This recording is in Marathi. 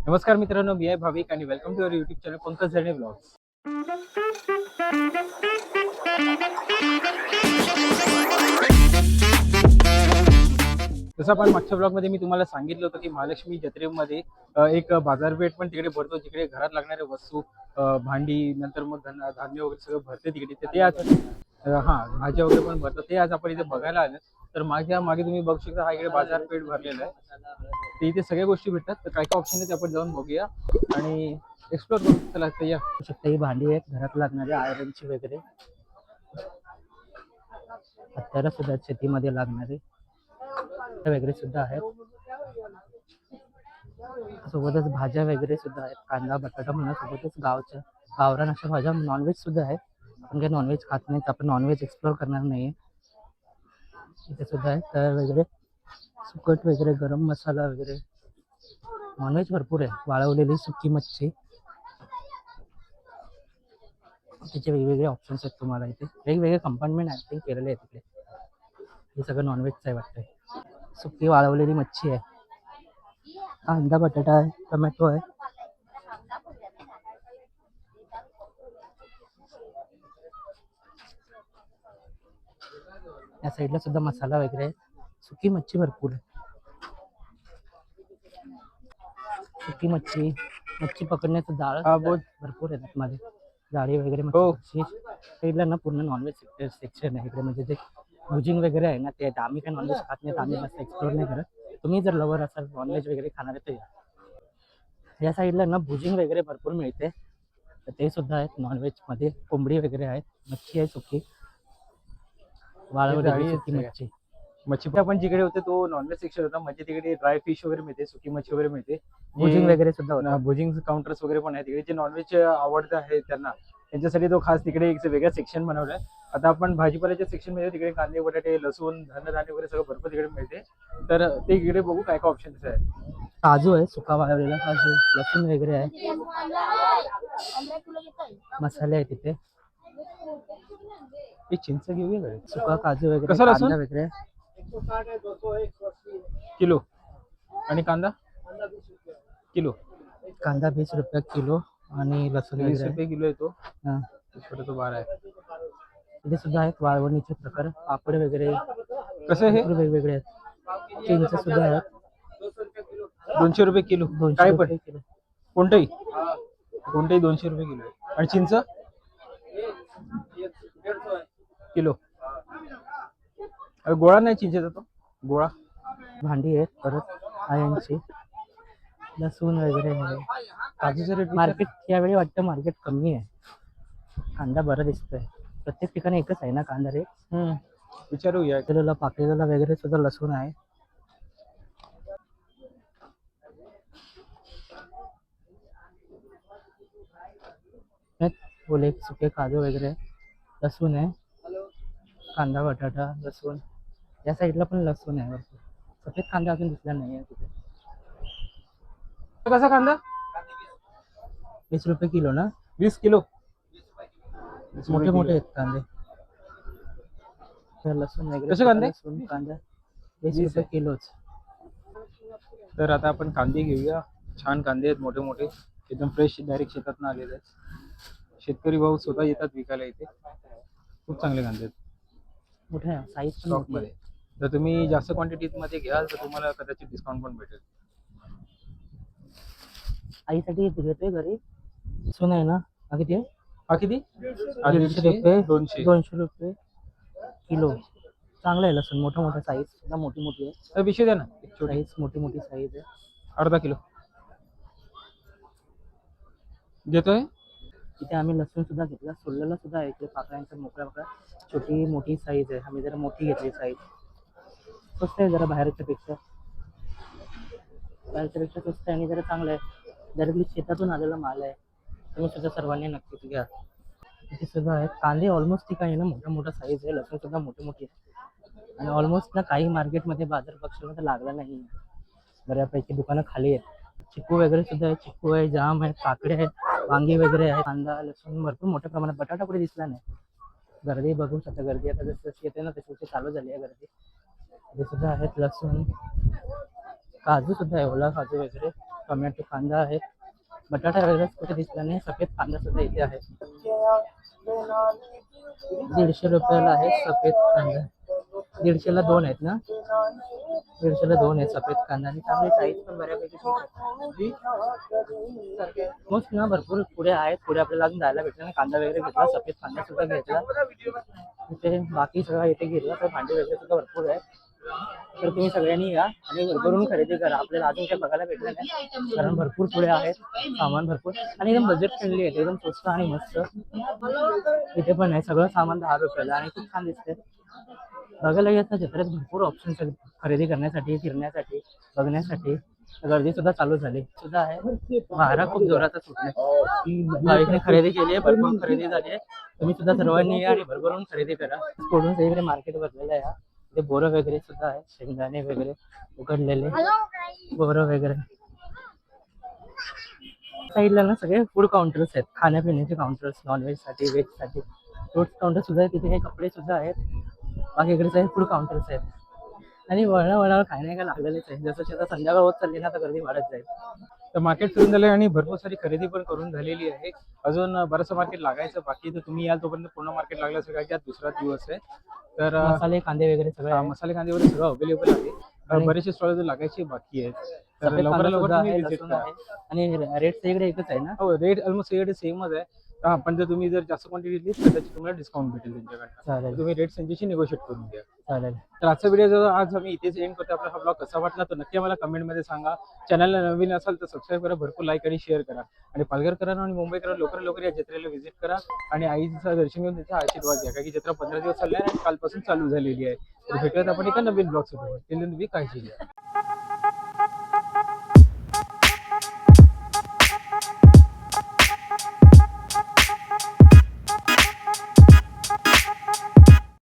नमस्कार मित्रांनो, मी आहे भाविक आणि welcome to our YouTube channel Pankaj Zarne blogs. जसं आपण मागच्या ब्लॉगमध्ये मी तुम्हाला सांगितलं होतं की महालक्ष्मी जत्रेमध्ये एक बाजारपेठ पण तिकडे भरतो, जिकडे घरात लागणारे वस्तू, भांडी, नंतर मग धान्य वगैरे सगळं भरते तिकडे. तर ते आज भाज्या वगैरे पण भरतात, ते आज आपण इथे बघायला आलं. तर माझ्या मागे तुम्ही बघू शकता, हा इकडे बाजारपेठ भरलेला आहे. तर इथे सगळ्या गोष्टी भेटतात. तर काय काय ऑप्शन आहेत ते आपण जाऊन बघूया आणि एक्सप्लोर करू. चला तर या. शकता ही भांडी आहेत घरात लागणारे आयरनची वगैरे, हत्यारं सुद्धा शेतीमध्ये लागणारे वगैरे सुद्धा आहेत. सोबतच भाज्या वगैरे सुद्धा आहेत, कांदा बटाटा म्हणा, सोबतच गावरान अशा भाज्या. नॉनव्हेज सुद्धा आहे, आपण काही नॉनव्हेज खात नाही, आपण नॉनव्हेज एक्सप्लोर करणार नाही. इथे सुद्धा आहे तळ वगैरे, सुकट वगैरे, गरम मसाला वगैरे. नॉनव्हेज भरपूर आहे, वाळवलेली सुकी मच्छी, त्याचे वेगवेगळे ऑप्शन्स आहेत. तुम्हाला इथे वेगवेगळे कंपार्टमेंट ॲक्टिंग केलेले आहेत तिथे. हे सगळं नॉनव्हेजचं आहे वाटतंय. सुकी वाळवलेली मच्छी आहे, कांदा बटाटा आहे, टोमॅटो आहे. या साईडला सुद्धा मसाला वगैरे आहे. सुकी मच्छी भरपूर आहे. सुकी मच्छी, मच्छी पकडण्याचं जाळ भरपूर आहे मध्ये, जाळी वगैरे. मच्छी साईडला ना पूर्ण नॉनव्हेज सेक्शन आहे इकडे. म्हणजे जे भुजिंग वगैरे आहे ना, ते आम्ही काही नॉनव्हेज खात नाही, आम्ही जास्त एक्सप्लोर नाही करत. तुम्ही जर लवर असाल नॉनव्हेज वगैरे खाणार आहे तर या साईडला ना भुजिंग वगैरे भरपूर मिळते, तर ते सुद्धा आहेत नॉनव्हेजमध्ये. कोंबडी वगैरे आहेत, मच्छी आहे सुकी, वाळवलेली सुकी मच्छी. मच्छी आपण जिकडे होते तो नॉनव्हेज सेक्शन होता, म्हणजे तिकडे ड्राय फिश वगैरे मिळते, सुकी मच्छी वगैरे मिळते. भुजिंग वगैरे सुद्धा होतं. भुजिंग काउंटर्स वगैरे पण आहे तिकडे. जे नॉनव्हेज आवडतं आहे त्यांना, त्यांच्यासाठी तो खास तिकडे एक वेगळा सेक्शन बनवलाय. आता आपण भाजीपाल्याच्या सेक्शन मध्ये तिकडे कांदे बटाटे लसूण धनधान्य वगैरे सगळं भरपूर तिकडे मिळते. तर ते इकडे बघू काय काय ऑप्शन्स आहे. काजू आहे, सुका वाळवलेला काजू, लसूण वगैरे आहे, मसाले आहे तिथे. चिंच घेऊया, सुका काजू वगैरे, कसं लसूण वगैरे किलो आणि कांदा किलो. कांदा 20 रुपये किलो आणि लसूण 20 रुपये किलो येतो. तो 12 आहे. इथे सुद्धा आहेत वाळवणीचे प्रकार, पापड वगैरे कसं हे वेगवेगळे आहेत. चिंच सुद्धा आहेत, 200 रुपये किलो. 200 काय रुपये पण किलो. कोणतंही 200 रुपये किलो आहे. आणि चिंच किलो. गोळा नाही चिंचेचा, तो गोळा. भांडी आहेत परत आयांची, लसूण वगैरे आहे. काजूचा रेट मार्केट यावेळी वाटतं मार्केट कमी आहे. कांदा बरं दिसतोय, प्रत्येक ठिकाणी एकच आहे ना कांदा रेट. विचारूया. किलोला पाकलेला वगैरे सुद्धा लसूण आहे. बोले सुके काजू वगैरे, लसूण आहे, कांदा बटाटा लसूण. या साईडला पण लसूण आहे. सफेद कांदा अजून दिसला नाही आहे तिथे. कसा कांदा 20 रुपये किलो ना. 20 किलो. मोठे मोठे आहेत कांदे. लसूण वगैरे कसे कांदे? लसूण कांदा 20 रुपये किलोच. तर आता आपण कांदे घेऊया. छान कांदे आहेत, मोठे मोठे, एकदम फ्रेश, डायरेक्ट शेतातून आलेले आहेत. शेतकरी भाऊ स्वतः येतात विकायला इथे. खूप चांगले कांदे आहेत, मोठ्या साईज स्टॉक मध्ये. जर तुम्ही जास्त क्वांटिटीत मध्ये घ्याल तर तुम्हाला कदाचित डिस्काउंट पण भेटेल. आईसाठी घेतोय घरी. लसूण आहे ना, हा किती आहे? हा किती? 150 रुपये. 200 रुपये किलो. चांगलं आहे लसूण, मोठा मोठा साईज सुद्धा मोठी मोठी आहे. विषय द्या ना, साईज मोठी मोठी साईज आहे. अर्धा किलो देतोय. इथे आम्ही लसूण सुद्धा घेतला, सोललेला सुद्धा आहे. इथे पाकळ्यांचा मोकळा मोकळा, छोटी मोठी साईज आहे. आम्ही जरा मोठी घेतली साईज. स्वस्त आहे जरा बाहेरच्या पेक्षा स्वस्त आहे आणि जरा चांगलं आहे. डायरेक्टली शेतातून आलेला माल आहे. तुम्ही सुद्धा सर्वांनी नक्कीच घ्या. इथे सुद्धा आहेत कांदे ऑलमोस्ट ठीक आहे ना, मोठा मोठा साईज आहे. लसूण सुद्धा मोठी मोठी आहे. आणि ऑलमोस्ट ना काही मार्केटमध्ये बाजार पक्षामध्ये लागला नाही, बऱ्यापैकी दुकानं खाली आहेत. चिकू वगैरे सुद्धा आहे, चिकू आहे, जाम आहे, काकडे आहेत, वांगी वगैरे आहे. कांदा लसूण भरपूर मोठ्या प्रमाणात. बटाटा कुठे दिसला नाही. गर्दी बघू शकता, गर्दी आता जसं येते ना तशी चालू झाली आहे गर्दी. इथे सुद्धा आहेत लसूण, काजू सुद्धा आहे, ओला काजू वगैरे. टोमॅटो, कांदा आहे. बटाटा वगैरे कुठे दिसला नाही. सफेद कांदा सुद्धा इथे आहे. 150 रुपयाला आहे सफेद कांदा. 150ला 2 आहेत ना? 150ला 2 आहेत सफेद कांदा आणि चांगली साईज पण बऱ्यापैकी ठीक आहे. मस्त ना भरपूर पुढे आहेत. पुढे आपल्याला अजून जायला भेटलं ना. कांदा वगैरे घेतला, सफेद कांदा सुद्धा घेतला. इथे बाकी सगळं इथे घेतला तर भांडी वगैरे सुद्धा भरपूर आहे. तर तुम्ही सगळ्यांनी या आणि भरभरून खरेदी करा. आपल्याला अजून काही बघायला भेटलं नाही कारण भरपूर पुढे आहेत, सामान भरपूर आणि एकदम बजेट फ्रेंडली आहे. एकदम स्वस्त आणि मस्त. इथे पण आहे सगळं सामान 10 रुपयाला आणि खूप छान दिसते. बघायला गेलं तर जत्रेत भरपूर ऑप्शन्स आहेत खरेदी करण्यासाठी, फिरण्यासाठी, बघण्यासाठी. गर्दी सुद्धा चालू झाली सुद्धा आहे. वारा खूप जोराचा सुटलाय. भाविकने खरेदी केली आहे, भरपूर खरेदी झाली आहे. तुम्ही सुद्धा सर्वांनी या आणि भरभरून खरेदी करा. पुढून सगळीकडे मार्केट भरलेलं आहे. ते बोरं वगैरे सुद्धा आहे, शेंगदाणे वगैरे उकडलेले बोरं वगैरे. साईडला ना सगळे फूड काउंटर्स आहेत, खाण्यापिण्याचे काउंटर्स, नॉनव्हेज साठी, व्हेज साठी. फ्रूट काउंटर सुद्धा आहे. तिथे काही कपडे सुद्धा आहेत. बाकी इकडे सगळे फूड काउंटर्स आहेत आणि वळणावर काही नाही काय लागलेलेच आहे. जसं आता संध्याकाळ होत चालली ना तर गर्दी वाढत जाईल. तर मार्केट फिरून झालं आणि भरपूर सारी खरेदी पण करून झालेली आहे. अजून बरंचसं मार्केट लागायचं बाकी. तर तुम्ही याल तोपर्यंत पूर्ण मार्केट लागलं असेल कारण की आज दुसरा दिवस आहे. तर मसाले, कांदे वगैरे सगळे आहे. मसाले कांदे वगैरे सगळं अवेलेबल आहे. बरेचसे स्टॉल लागायचे बाकी आहेत. तर सफेद लवकरात कांदा लवकर सुद्धा तुम्ही आहे, विजिट लसूण करा. आहे आणि रेट सगळीकडे एकच आहे ना? हो, रेट ऑलमोस्ट सगळीकडे सेमच आहे. हा, पण जर तुम्ही जास्त क्वांटिटी घेतली तर त्याची तुम्हाला डिस्काउंट भेटेल त्यांच्याकडनं. चालेल तुम्ही रेट त्यांच्याशी निगोशिएट करून घ्या. चालेल. तर आजचा व्हिडिओ आज आम्ही इथेच एंड करतो. आपला हा ब्लॉग कसा वाटला तर नक्की आम्हाला कमेंटमध्ये सांगा. चॅनलला नवीन असाल तर सबस्क्राईब करा, भरपूर लाईक आणि शेअर करा. आणि पालघरकरांना आणि मुंबईकरांना लवकर या जत्रेला व्हिजिट करा आणि आईचं दर्शन घेऊन त्याचा आशीर्वाद घ्या. कारण की जत्रा 15 दिवस चालली आहे आणि कालपासून चालू झालेली आहे. तर भेटूयात आपण एका नवीन ब्लॉग सोबत. तुम्ही काळजी घ्या.